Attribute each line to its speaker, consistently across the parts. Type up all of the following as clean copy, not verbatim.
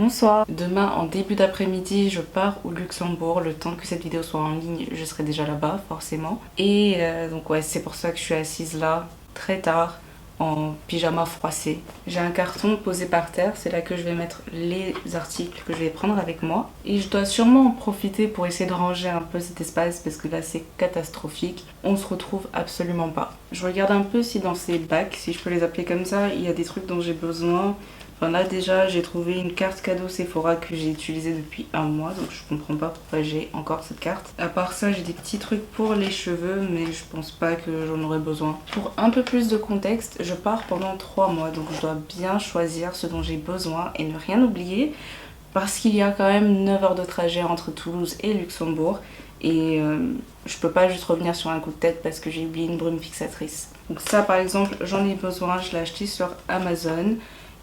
Speaker 1: Bonsoir, demain en début d'après-midi je pars au Luxembourg. Le temps que cette vidéo soit en ligne je serai déjà là-bas forcément. Et donc ouais, c'est pour ça que je suis assise là très tard en pyjama froissé. J'ai un carton posé par terre, c'est là que je vais mettre les articles que je vais prendre avec moi. Et je dois sûrement en profiter pour essayer de ranger un peu cet espace parce que là c'est catastrophique. On se retrouve absolument pas. Je regarde un peu si dans ces bacs, si je peux les appeler comme ça, il y a des trucs dont j'ai besoin. Enfin là déjà j'ai trouvé une carte cadeau Sephora que j'ai utilisée depuis un mois, donc je comprends pas pourquoi j'ai encore cette carte. À part ça j'ai des petits trucs pour les cheveux mais je pense pas que j'en aurai besoin. Pour un peu plus de contexte, je pars pendant 3 mois donc je dois bien choisir ce dont j'ai besoin et ne rien oublier parce qu'il y a quand même 9 heures de trajet entre Toulouse et Luxembourg et je peux pas juste revenir sur un coup de tête parce que j'ai oublié une brume fixatrice. Donc ça par exemple j'en ai besoin, je l'ai acheté sur Amazon.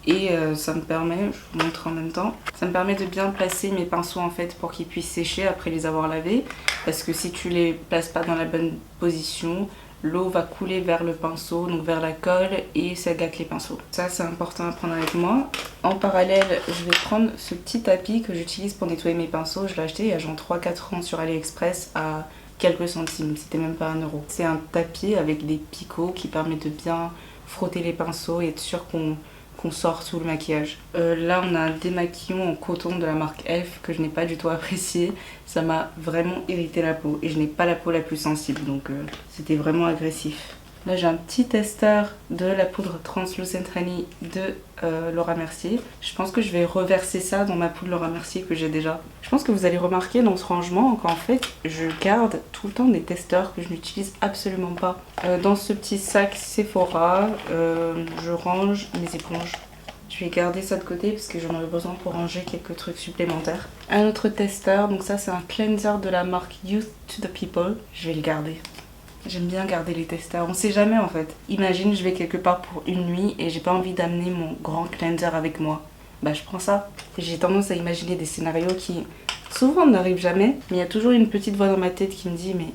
Speaker 1: Et ça me permet, je vous montre en même temps, ça me permet de bien placer mes pinceaux en fait pour qu'ils puissent sécher après les avoir lavés. Parce que si tu les places pas dans la bonne position, l'eau va couler vers le pinceau, donc vers la colle et ça gâte les pinceaux. Ça c'est important à prendre avec moi. En parallèle, je vais prendre ce petit tapis que j'utilise pour nettoyer mes pinceaux. Je l'ai acheté il y a genre 3-4 ans sur AliExpress à quelques centimes, c'était même pas 1 euro. C'est un tapis avec des picots qui permet de bien frotter les pinceaux et être sûr qu'on sort sous le maquillage. Là on a un démaquillant en coton de la marque Elf que je n'ai pas du tout apprécié. Ça m'a vraiment irrité la peau et je n'ai pas la peau la plus sensible donc c'était vraiment agressif. Là j'ai un petit testeur de la poudre Translucent Honey de Laura Mercier. Je pense que je vais reverser ça dans ma poudre Laura Mercier que j'ai déjà. Je pense que vous allez remarquer dans ce rangement qu'en fait je garde tout le temps des testeurs que je n'utilise absolument pas. Dans ce petit sac Sephora, je range mes éponges. Je vais garder ça de côté parce que j'en aurai besoin pour ranger quelques trucs supplémentaires. Un autre testeur, donc ça c'est un cleanser de la marque Youth to the People. Je vais le garder. J'aime bien garder les testeurs, on sait jamais en fait. Imagine je vais quelque part pour une nuit et j'ai pas envie d'amener mon grand cleanser avec moi. Bah je prends ça. J'ai tendance à imaginer des scénarios qui souvent n'arrivent jamais, mais il y a toujours une petite voix dans ma tête qui me dit mais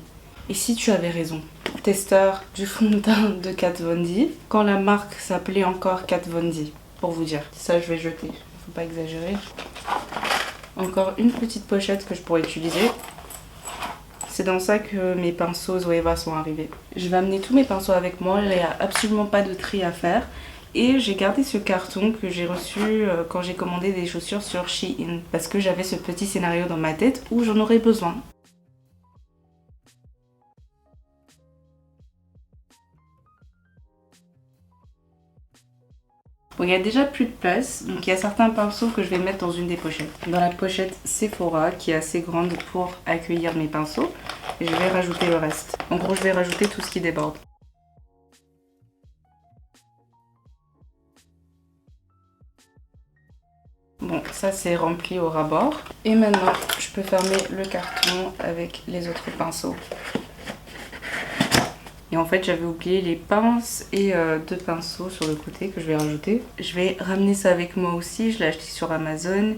Speaker 1: et si tu avais raison? Testeur du fond de teint de Kat Von D, quand la marque s'appelait encore Kat Von D, pour vous dire. Ça je vais jeter, faut pas exagérer. Encore une petite pochette que je pourrais utiliser. C'est dans ça que mes pinceaux Zoeva sont arrivés. Je vais amener tous mes pinceaux avec moi, il n'y a absolument pas de tri à faire. Et j'ai gardé ce carton que j'ai reçu quand j'ai commandé des chaussures sur Shein. Parce que j'avais ce petit scénario dans ma tête où j'en aurais besoin. Bon, il n'y a déjà plus de place, donc il y a certains pinceaux que je vais mettre dans une des pochettes. Dans la pochette Sephora, qui est assez grande pour accueillir mes pinceaux, et je vais rajouter le reste. En gros, je vais rajouter tout ce qui déborde. Bon, ça c'est rempli au ras-bord. Et maintenant, je peux fermer le carton avec les autres pinceaux. Et en fait j'avais oublié les pinces et 2 pinceaux sur le côté que je vais rajouter. Je vais ramener ça avec moi aussi, je l'ai acheté sur Amazon.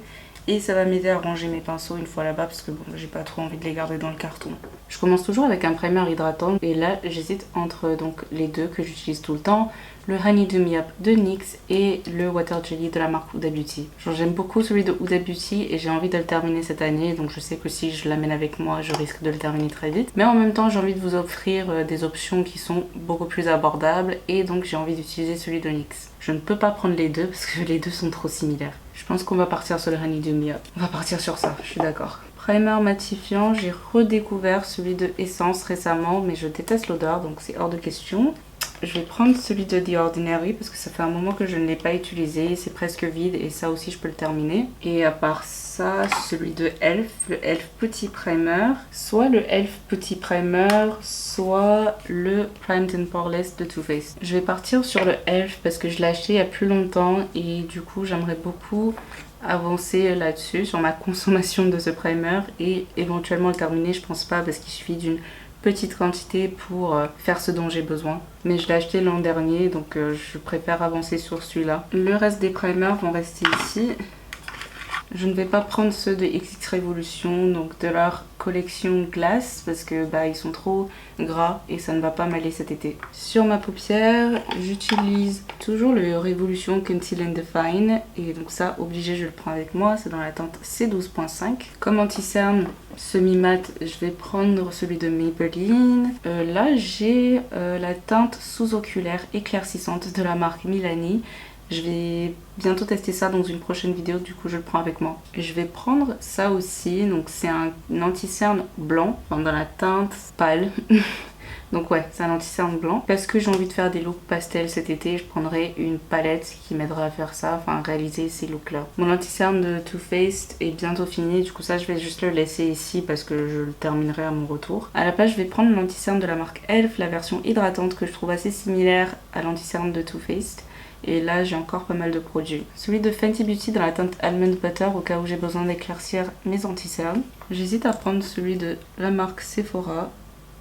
Speaker 1: Et ça va m'aider à ranger mes pinceaux une fois là-bas parce que bon, j'ai pas trop envie de les garder dans le carton. Je commence toujours avec un primer hydratant et là j'hésite entre donc les deux que j'utilise tout le temps. Le Honey Do Me Up de NYX et le Water Jelly de la marque Huda Beauty. J'aime beaucoup celui de Huda Beauty et j'ai envie de le terminer cette année. Donc je sais que si je l'amène avec moi, je risque de le terminer très vite. Mais en même temps, j'ai envie de vous offrir des options qui sont beaucoup plus abordables. Et donc j'ai envie d'utiliser celui de NYX. Je ne peux pas prendre les deux parce que les deux sont trop similaires. Je pense qu'on va partir sur le Honey Do Me Up. On va partir sur ça, je suis d'accord. Primer matifiant, j'ai redécouvert celui de Essence récemment. Mais je déteste l'odeur donc c'est hors de question. Je vais prendre celui de The Ordinary parce que ça fait un moment que je ne l'ai pas utilisé, c'est presque vide et ça aussi je peux le terminer. Et à part ça, celui de Elf, le Elf Petit Primer, soit le Elf Petit Primer, soit le Primed and Poreless de Too Faced. Je vais partir sur le Elf parce que je l'ai acheté il y a plus longtemps et du coup j'aimerais beaucoup avancer là-dessus, sur ma consommation de ce primer et éventuellement le terminer, je pense pas parce qu'il suffit d'une petite quantité pour faire ce dont j'ai besoin. Mais je l'ai acheté l'an dernier donc je préfère avancer sur celui-là. Le reste des primers vont rester ici. Je ne vais pas prendre ceux de XX Revolution, donc de leur collection glace, parce que bah, ils sont trop gras et ça ne va pas m'aller cet été. Sur ma paupière, j'utilise toujours le Revolution Conceal and Define, et donc ça, obligé, je le prends avec moi, c'est dans la teinte C12.5. Comme anti-cerne semi-mat, je vais prendre celui de Maybelline. Là, j'ai la teinte sous-oculaire éclaircissante de la marque Milani. Je vais bientôt tester ça dans une prochaine vidéo, du coup je le prends avec moi. Je vais prendre ça aussi, donc c'est un anti-cerne blanc, enfin dans la teinte pâle. Donc ouais, c'est un anti-cerne blanc. Parce que j'ai envie de faire des looks pastel cet été, je prendrai une palette qui m'aidera à faire ça, enfin à réaliser ces looks-là. Mon anti-cerne de Too Faced est bientôt fini, du coup ça je vais juste le laisser ici parce que je le terminerai à mon retour. À la place, je vais prendre l'anti-cerne de la marque Elf, la version hydratante que je trouve assez similaire à l'anti-cerne de Too Faced. Et là, j'ai encore pas mal de produits. Celui de Fenty Beauty dans la teinte Almond Butter au cas où j'ai besoin d'éclaircir mes anti-cernes. J'hésite à prendre celui de la marque Sephora.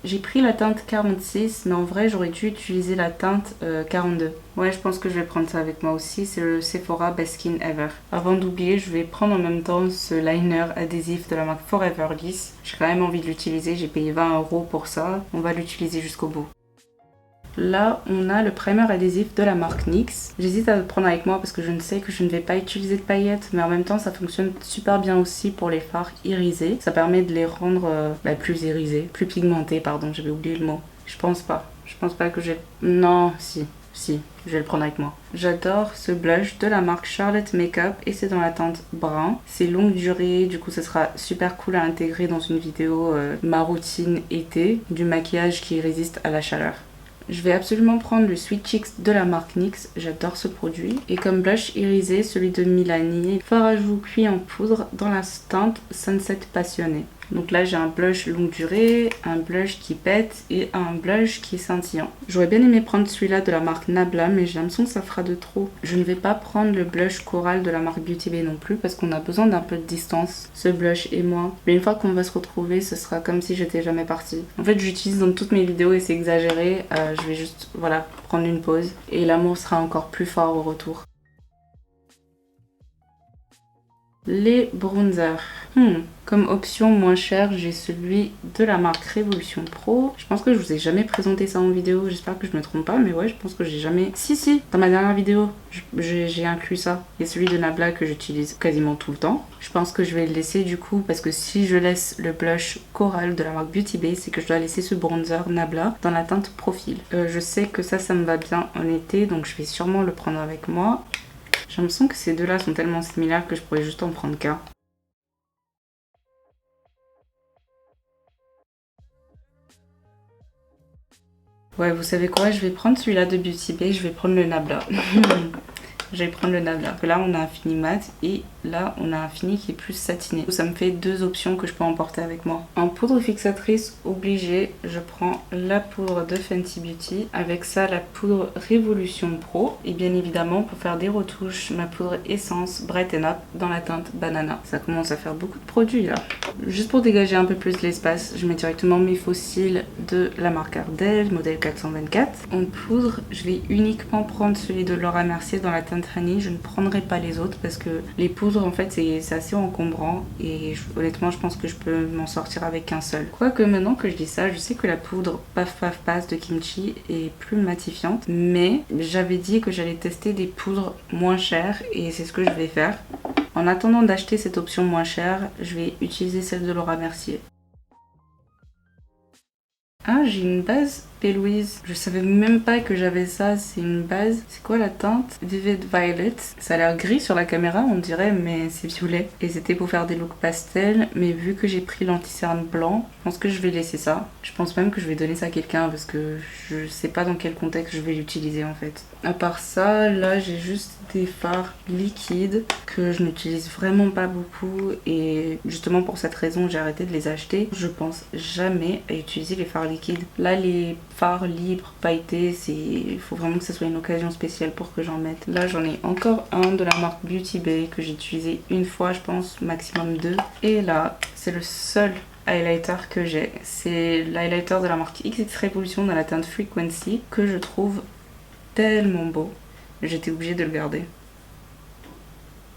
Speaker 1: J'ai pris la teinte 46, mais en vrai, j'aurais dû utiliser la teinte 42. Ouais, je pense que je vais prendre ça avec moi aussi. C'est le Sephora Best Skin Ever. Avant d'oublier, je vais prendre en même temps ce liner adhésif de la marque Forever Liss. J'ai quand même envie de l'utiliser. J'ai payé 20 € pour ça. On va l'utiliser jusqu'au bout. Là, on a le primer adhésif de la marque NYX. J'hésite à le prendre avec moi parce que je ne sais que je ne vais pas utiliser de paillettes, mais en même temps, ça fonctionne super bien aussi pour les fards irisés. Ça permet de les rendre plus irisés, plus pigmentés, pardon, j'avais oublié le mot. Je pense pas que j'ai... Non, si, je vais le prendre avec moi. J'adore ce blush de la marque Charlotte Makeup et c'est dans la teinte brun. C'est longue durée, du coup ça sera super cool à intégrer dans une vidéo ma routine été, du maquillage qui résiste à la chaleur. Je vais absolument prendre le Sweet Cheeks de la marque NYX, j'adore ce produit. Et comme blush irisé, celui de Milani, fard à joues cuit en poudre dans la teinte Sunset Passionné. Donc là j'ai un blush longue durée, un blush qui pète et un blush qui est scintillant. J'aurais bien aimé prendre celui-là de la marque Nabla, mais j'ai l'impression que ça fera de trop. Je ne vais pas prendre le blush coral de la marque Beauty Bay non plus parce qu'on a besoin d'un peu de distance, ce blush et moi. Mais une fois qu'on va se retrouver, ce sera comme si j'étais jamais partie. En fait j'utilise dans toutes mes vidéos et c'est exagéré, je vais juste voilà prendre une pause et l'amour sera encore plus fort au retour. Les bronzers. Comme option moins chère, j'ai celui de la marque Révolution Pro. Je pense que je vous ai jamais présenté ça en vidéo, j'espère que je me trompe pas, mais ouais, je pense que j'ai jamais... Si, dans ma dernière vidéo, j'ai inclus ça. Il y a celui de Nabla que j'utilise quasiment tout le temps. Je pense que je vais le laisser du coup, parce que si je laisse le blush coral de la marque Beauty Bay, c'est que je dois laisser ce bronzer Nabla dans la teinte Profil. Je sais que ça me va bien en été, donc je vais sûrement le prendre avec moi. J'ai l'impression que ces deux-là sont tellement similaires que je pourrais juste en prendre qu'un. Ouais, vous savez quoi, je vais prendre celui-là de Beauty Bay, je vais prendre le Nabla. Je vais prendre le Nabla. Là, on a un fini mat et là, on a un fini qui est plus satiné. Ça me fait deux options que je peux emporter avec moi. En poudre fixatrice obligée, je prends la poudre de Fenty Beauty. Avec ça, la poudre Révolution Pro. Et bien évidemment, pour faire des retouches, ma poudre essence Brighten Up dans la teinte Banana. Ça commence à faire beaucoup de produits là. Juste pour dégager un peu plus l'espace, je mets directement mes faux cils de la marque Ardell, modèle 424. En poudre, je vais uniquement prendre celui de Laura Mercier dans la teinte Honey. Je ne prendrai pas les autres parce que les poudres en fait c'est assez encombrant et honnêtement je pense que je peux m'en sortir avec un seul. Quoique maintenant que je dis ça, je sais que la poudre Paf Paf Pass de Kimchi est plus matifiante, mais j'avais dit que j'allais tester des poudres moins chères et c'est ce que je vais faire. En attendant d'acheter cette option moins chère, je vais utiliser celle de Laura Mercier. Ah, j'ai une base P-Louise. Je savais même pas que j'avais ça. C'est une base. C'est quoi la teinte? Vivid Violet. Ça a l'air gris sur la caméra, on dirait, mais c'est violet. Et c'était pour faire des looks pastel. Mais vu que j'ai pris l'anti-cerne blanc, je pense que je vais laisser ça. Je pense même que je vais donner ça à quelqu'un parce que je sais pas dans quel contexte je vais l'utiliser en fait. À part ça, là j'ai juste des fards liquides que je n'utilise vraiment pas beaucoup. Et justement pour cette raison, j'ai arrêté de les acheter. Je pense jamais à utiliser les fards liquides. Là, les fards libres, pailletés, il faut vraiment que ce soit une occasion spéciale pour que j'en mette. Là, j'en ai encore un de la marque Beauty Bay que j'ai utilisé une fois, je pense, maximum deux. Et là, c'est le seul highlighter que j'ai. C'est l'highlighter de la marque XX Revolution dans la teinte Frequency que je trouve tellement beau. J'étais obligée de le garder.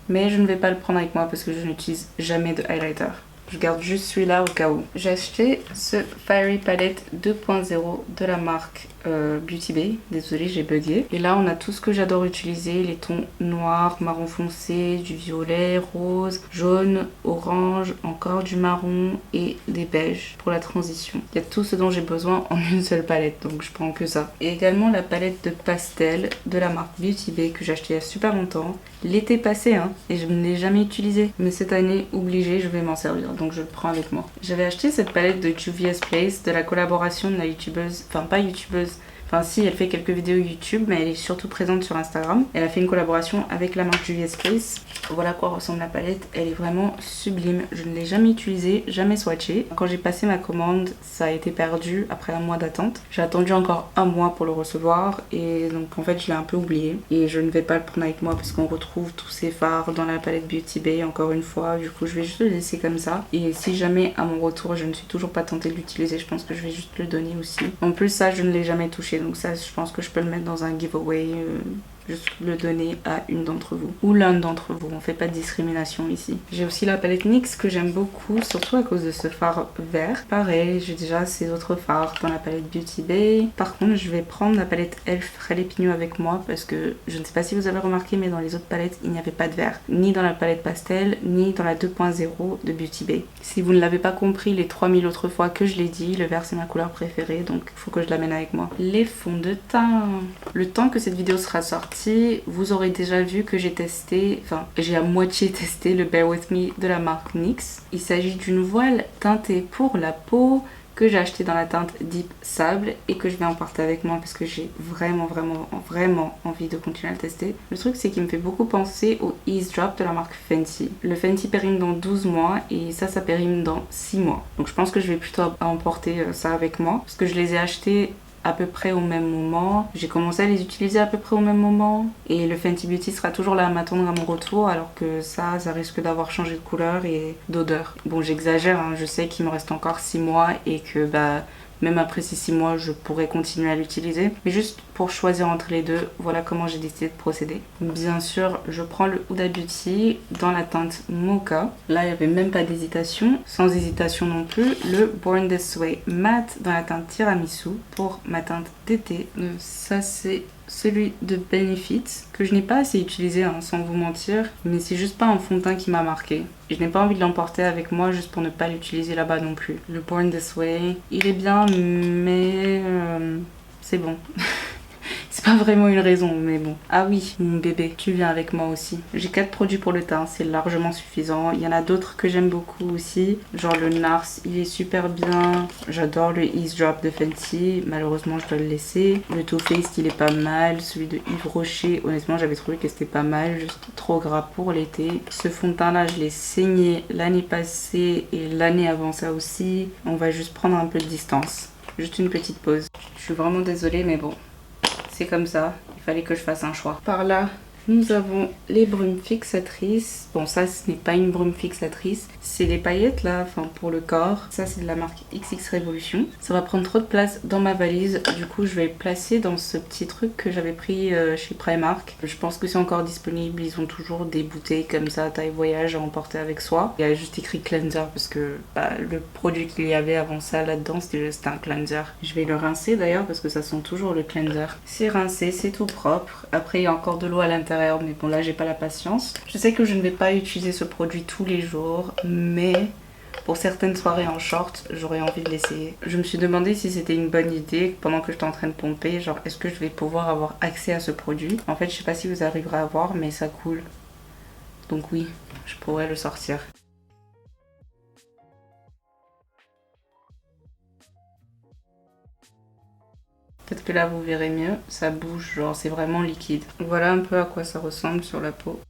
Speaker 1: Mais je ne vais pas le prendre avec moi parce que je n'utilise jamais de highlighter. Je garde juste celui-là au cas où. J'ai acheté ce Fairy Palette 2.0 de la marque Beauty Bay. Désolée, j'ai bugué. Et là, on a tout ce que j'adore utiliser. Les tons noirs, marron foncé, du violet, rose, jaune, orange, encore du marron et des beiges pour la transition. Il y a tout ce dont j'ai besoin en une seule palette, donc je prends que ça. Et également la palette de pastel de la marque Beauty Bay que j'ai acheté il y a super longtemps. L'été passé, hein, et je ne l'ai jamais utilisé. Mais cette année, obligée, je vais m'en servir, donc je le prends avec moi. J'avais acheté cette palette de Juvia's Place, de la collaboration de la youtubeuse, enfin pas youtubeuse, enfin si, elle fait quelques vidéos YouTube, mais elle est surtout présente sur Instagram. Elle a fait une collaboration avec la marque Juvia's Place. Voilà à quoi ressemble la palette, elle est vraiment sublime. Je ne l'ai jamais utilisée, jamais swatchée. Quand j'ai passé ma commande, ça a été perdu après un mois d'attente. J'ai attendu encore un mois pour le recevoir et donc en fait je l'ai un peu oublié. Et je ne vais pas le prendre avec moi parce qu'on retrouve tous ces fards dans la palette Beauty Bay encore une fois. Du coup je vais juste le laisser comme ça. Et si jamais à mon retour je ne suis toujours pas tentée de l'utiliser, je pense que je vais juste le donner aussi. En plus ça je ne l'ai jamais touché, donc ça je pense que je peux le mettre dans un giveaway. Juste le donner à une d'entre vous ou l'un d'entre vous, on fait pas de discrimination ici. J'ai aussi la palette NYX que j'aime beaucoup, surtout à cause de ce fard vert. Pareil, j'ai déjà ces autres fards dans la palette Beauty Bay. Par contre, je vais prendre la palette Elf Frêle et Pigneux avec moi parce que je ne sais pas si vous avez remarqué, mais dans les autres palettes, il n'y avait pas de vert. Ni dans la palette pastel, ni dans la 2.0 de Beauty Bay. Si vous ne l'avez pas compris les 3000 autres fois que je l'ai dit, le vert c'est ma couleur préférée, donc il faut que je l'amène avec moi. Les fonds de teint. Le temps que cette vidéo sera sortie, vous aurez déjà vu que j'ai testé, enfin j'ai à moitié testé le Bear With Me de la marque NYX. Il s'agit d'une voile teintée pour la peau que j'ai acheté dans la teinte Deep Sable et que je vais emporter avec moi parce que j'ai vraiment envie de continuer à le tester. Le truc c'est qu'il me fait beaucoup penser au Ease Drop de la marque Fenty. Le Fenty périme dans 12 mois et ça périme dans 6 mois. Donc je pense que je vais plutôt emporter ça avec moi parce que je les ai achetés à peu près au même moment. J'ai commencé à les utiliser à peu près au même moment et le Fenty Beauty sera toujours là à m'attendre à mon retour alors que ça risque d'avoir changé de couleur et d'odeur. Bon j'exagère, hein, je sais qu'il me reste encore 6 mois et que même après ces 6 mois, je pourrais continuer à l'utiliser. Mais juste pour choisir entre les deux, voilà comment j'ai décidé de procéder. Bien sûr, je prends le Huda Beauty dans la teinte Mocha. Là, il n'y avait même pas d'hésitation. Sans hésitation non plus, le Born This Way Matte dans la teinte Tiramisu pour ma teinte d'été. Ça, c'est celui de Benefit que je n'ai pas assez utilisé hein, sans vous mentir, mais c'est juste pas un fond de teint qui m'a marqué. Je n'ai pas envie de l'emporter avec moi juste pour ne pas l'utiliser là-bas non plus. Le Born This Way, il est bien mais c'est bon. C'est pas vraiment une raison, mais bon. Ah oui, mon bébé, tu viens avec moi aussi. J'ai 4 produits pour le teint, c'est largement suffisant. Il y en a d'autres que j'aime beaucoup aussi. Genre le Nars, il est super bien. J'adore le Ease Drop de Fenty. Malheureusement, je dois le laisser. Le Too Faced, il est pas mal. Celui de Yves Rocher, honnêtement, j'avais trouvé que c'était pas mal. Juste trop gras pour l'été. Ce fond de teint-là, je l'ai saigné l'année passée et l'année avant ça aussi. On va juste prendre un peu de distance. Juste une petite pause. Je suis vraiment désolée, mais bon. C'est comme ça, il fallait que je fasse un choix. Par là, nous avons les brumes fixatrices. Bon, ça, ce n'est pas une brume fixatrice. C'est les paillettes, là, enfin, pour le corps. Ça, c'est de la marque XX Revolution. Ça va prendre trop de place dans ma valise. Du coup, je vais le placer dans ce petit truc que j'avais pris chez Primark. Je pense que c'est encore disponible. Ils ont toujours des bouteilles comme ça, taille voyage, à emporter avec soi. Il y a juste écrit cleanser parce que le produit qu'il y avait avant ça, là-dedans, c'était juste un cleanser. Je vais le rincer, d'ailleurs, parce que ça sent toujours le cleanser. C'est rincé, c'est tout propre. Après, il y a encore de l'eau à l'intérieur. Mais bon là j'ai pas la patience. Je sais que je ne vais pas utiliser ce produit tous les jours, mais pour certaines soirées en short, j'aurais envie de l'essayer. Je me suis demandé si c'était une bonne idée pendant que j'étais en train de pomper, genre est-ce que je vais pouvoir avoir accès à ce produit. En fait je sais pas si vous arriverez à voir mais ça coule. Donc oui, je pourrais le sortir. Peut-être que là vous verrez mieux, ça bouge, genre c'est vraiment liquide. Voilà un peu à quoi ça ressemble sur la peau.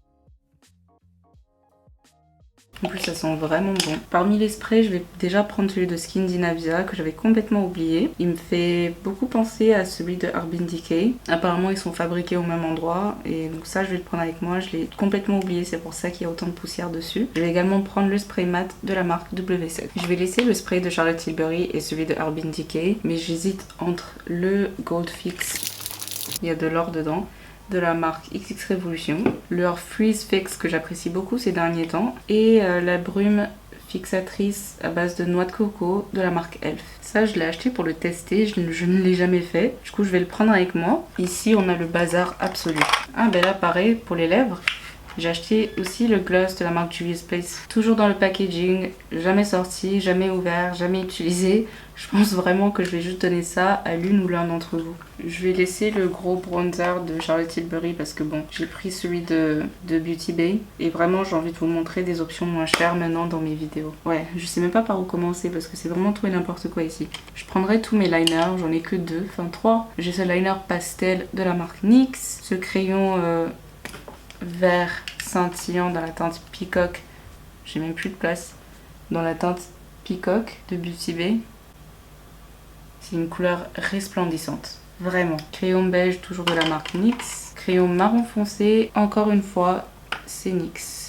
Speaker 1: En plus ça sent vraiment bon. Parmi les sprays, je vais déjà prendre celui de Skin Dinavia que j'avais complètement oublié. Il me fait beaucoup penser à celui de Urban Decay. Apparemment ils sont fabriqués au même endroit et donc ça je vais le prendre avec moi. Je l'ai complètement oublié, c'est pour ça qu'il y a autant de poussière dessus. Je vais également prendre le spray mat de la marque W7. Je vais laisser le spray de Charlotte Tilbury et celui de Urban Decay, mais j'hésite entre le Gold Fix, il y a de l'or dedans, de la marque XX Revolution, leur Freeze Fix que j'apprécie beaucoup ces derniers temps, et la brume fixatrice à base de noix de coco de la marque Elf. Ça, je l'ai acheté pour le tester, je ne l'ai jamais fait. Du coup, je vais le prendre avec moi. Ici, on a le bazar absolu. Ah, ben là, pareil, pour les lèvres, j'ai acheté aussi le gloss de la marque Juvia's Place. Toujours dans le packaging, jamais sorti, jamais ouvert, jamais utilisé. Je pense vraiment que je vais juste donner ça à l'une ou l'un d'entre vous. Je vais laisser le gros bronzer de Charlotte Tilbury parce que bon, j'ai pris celui de Beauty Bay. Et vraiment, j'ai envie de vous montrer des options moins chères maintenant dans mes vidéos. Ouais, je sais même pas par où commencer parce que c'est vraiment tout et n'importe quoi ici. Je prendrai tous mes liners, j'en ai que 2, enfin 3. J'ai ce liner pastel de la marque NYX, ce crayon vert scintillant dans la teinte Peacock, j'ai même plus de place, dans la teinte Peacock de Beauty Bay. C'est une couleur resplendissante, vraiment. Crayon beige, toujours de la marque NYX. Crayon marron foncé, encore une fois, c'est NYX.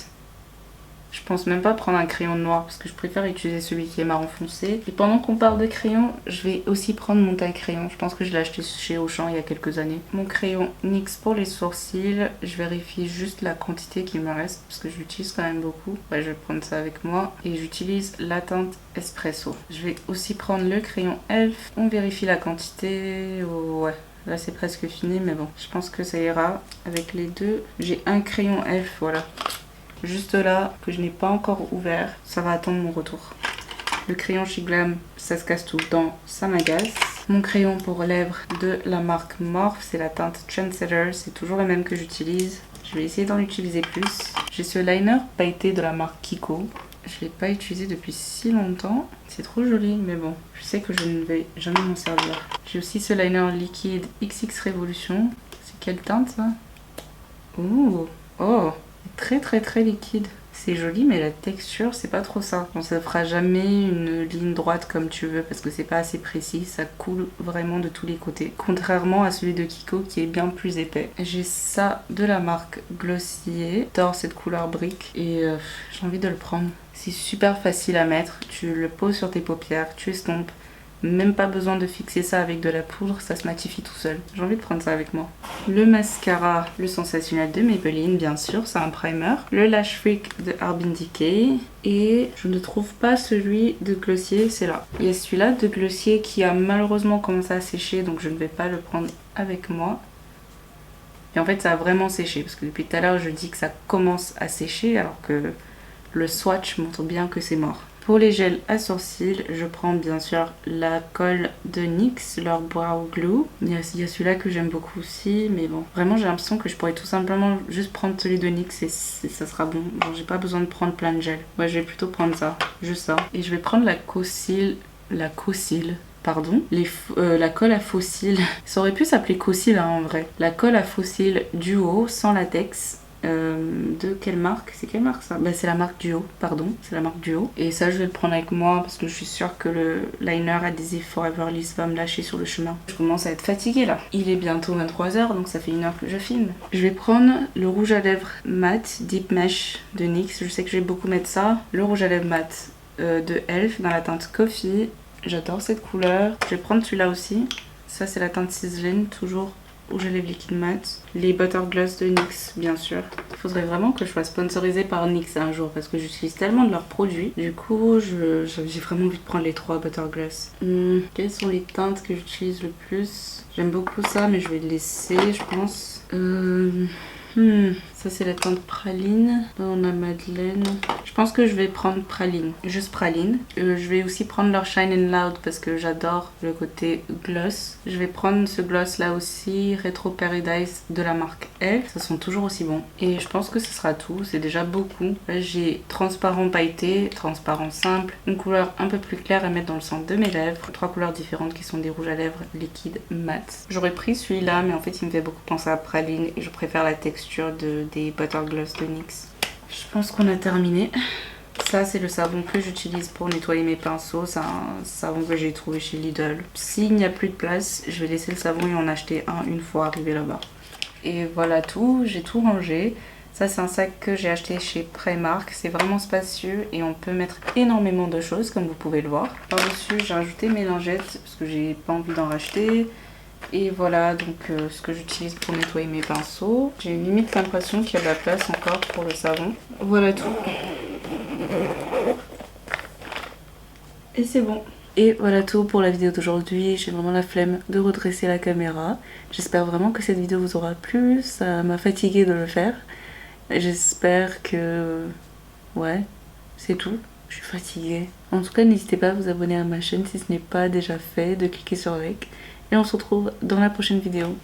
Speaker 1: Je pense même pas prendre un crayon noir parce que je préfère utiliser celui qui est marron foncé. Et pendant qu'on parle de crayon, je vais aussi prendre mon taille crayon. Je pense que je l'ai acheté chez Auchan il y a quelques années. Mon crayon NYX pour les sourcils. Je vérifie juste la quantité qu'il me reste parce que je l'utilise quand même beaucoup. Ouais, je vais prendre ça avec moi. Et j'utilise la teinte Espresso. Je vais aussi prendre le crayon Elf. On vérifie la quantité. Oh, ouais. Là c'est presque fini mais bon. Je pense que ça ira avec les deux. J'ai un crayon Elf, voilà. Juste là, que je n'ai pas encore ouvert. Ça va attendre mon retour. Le crayon chez Glam, ça se casse tout le temps, ça m'agace. Mon crayon pour lèvres de la marque Morphe, c'est la teinte Trendsetter. C'est toujours le même que j'utilise. Je vais essayer d'en utiliser plus. J'ai ce liner pailleté de la marque Kiko. Je ne l'ai pas utilisé depuis si longtemps. C'est trop joli, mais bon, je sais que je ne vais jamais m'en servir. J'ai aussi ce liner liquide XX Revolution. C'est quelle teinte ça? Ouh, oh, très très très liquide. C'est joli mais la texture c'est pas trop ça. Bon, ça fera jamais une ligne droite comme tu veux parce que c'est pas assez précis. Ça coule vraiment de tous les côtés. Contrairement à celui de Kiko qui est bien plus épais. J'ai ça de la marque Glossier. J'adore cette couleur brique et j'ai envie de le prendre. C'est super facile à mettre. Tu le poses sur tes paupières, tu estompes. Même pas besoin de fixer ça avec de la poudre, ça se matifie tout seul. J'ai envie de prendre ça avec moi. Le mascara, le sensationnel de Maybelline, bien sûr, c'est un primer. Le Lash Freak de Urban Decay. Et je ne trouve pas celui de Glossier, c'est là. Il y a celui-là de Glossier qui a malheureusement commencé à sécher, donc je ne vais pas le prendre avec moi. Et en fait, ça a vraiment séché, parce que depuis tout à l'heure, je dis que ça commence à sécher, alors que le swatch montre bien que c'est mort. Pour les gels à sourcils, je prends bien sûr la colle de NYX, leur Brow Glue. Il y a celui-là que j'aime beaucoup aussi, mais bon. Vraiment, j'ai l'impression que je pourrais tout simplement juste prendre celui de NYX et ça sera bon. Bon, j'ai pas besoin de prendre plein de gel. Ouais, je vais plutôt prendre ça, juste ça. Et je vais prendre la colle à faux cils. Ça aurait pu s'appeler Cocil hein, en vrai. La colle à faux cils Duo sans latex. De quelle marque? C'est quelle marque ça? Bah c'est la marque Duo, pardon, c'est la marque Duo. Et ça je vais le prendre avec moi parce que je suis sûre que le liner adhésif Forever Liss va me lâcher sur le chemin. Je commence à être fatiguée là. Il est bientôt 23h donc ça fait 1 heure que je filme. Je vais prendre le rouge à lèvres mat Deep Mesh de NYX. Je sais que je vais beaucoup mettre ça. Le rouge à lèvres mat de Elf dans la teinte Coffee. J'adore cette couleur. Je vais prendre celui-là aussi. Ça c'est la teinte Sizzling, toujours rouge à lèvres liquide mat. Les Butter Gloss de NYX, bien sûr. Il faudrait vraiment que je sois sponsorisée par NYX un jour parce que j'utilise tellement de leurs produits. Du coup, j'ai vraiment envie de prendre les 3 Butter Gloss. Quelles sont les teintes que j'utilise le plus? J'aime beaucoup ça, mais je vais le laisser, je pense. Ça c'est la teinte praline. Là on a Madeleine. Je pense que je vais prendre praline. Juste praline. Je vais aussi prendre leur Shine and Loud parce que j'adore le côté gloss. Je vais prendre ce gloss là aussi. Retro Paradise de la marque Elf. Ça sent toujours aussi bon. Et je pense que ce sera tout. C'est déjà beaucoup. Là j'ai transparent pailleté, transparent simple. Une couleur un peu plus claire à mettre dans le centre de mes lèvres. 3 couleurs différentes qui sont des rouges à lèvres liquide mat. J'aurais pris celui-là mais en fait il me fait beaucoup penser à praline et je préfère la texture des Butter Gloss de NYX. Je pense qu'on a terminé. Ça c'est le savon que j'utilise pour nettoyer mes pinceaux. C'est un savon que j'ai trouvé chez Lidl. S'il n'y a plus de place, je vais laisser le savon et en acheter un une fois arrivé là-bas. Et voilà tout, j'ai tout rangé. Ça c'est un sac que j'ai acheté chez Primark. C'est vraiment spacieux et on peut mettre énormément de choses comme vous pouvez le voir. Par-dessus j'ai rajouté mes lingettes parce que j'ai pas envie d'en racheter. Et voilà donc ce que j'utilise pour nettoyer mes pinceaux. J'ai limite l'impression qu'il y a de la place encore pour le savon. Voilà tout. Et c'est bon. Et voilà tout pour la vidéo d'aujourd'hui. J'ai vraiment la flemme de redresser la caméra. J'espère vraiment que cette vidéo vous aura plu. Ça m'a fatiguée de le faire. J'espère que... ouais, c'est tout. Je suis fatiguée. En tout cas, n'hésitez pas à vous abonner à ma chaîne si ce n'est pas déjà fait, de cliquer sur like. Et on se retrouve dans la prochaine vidéo.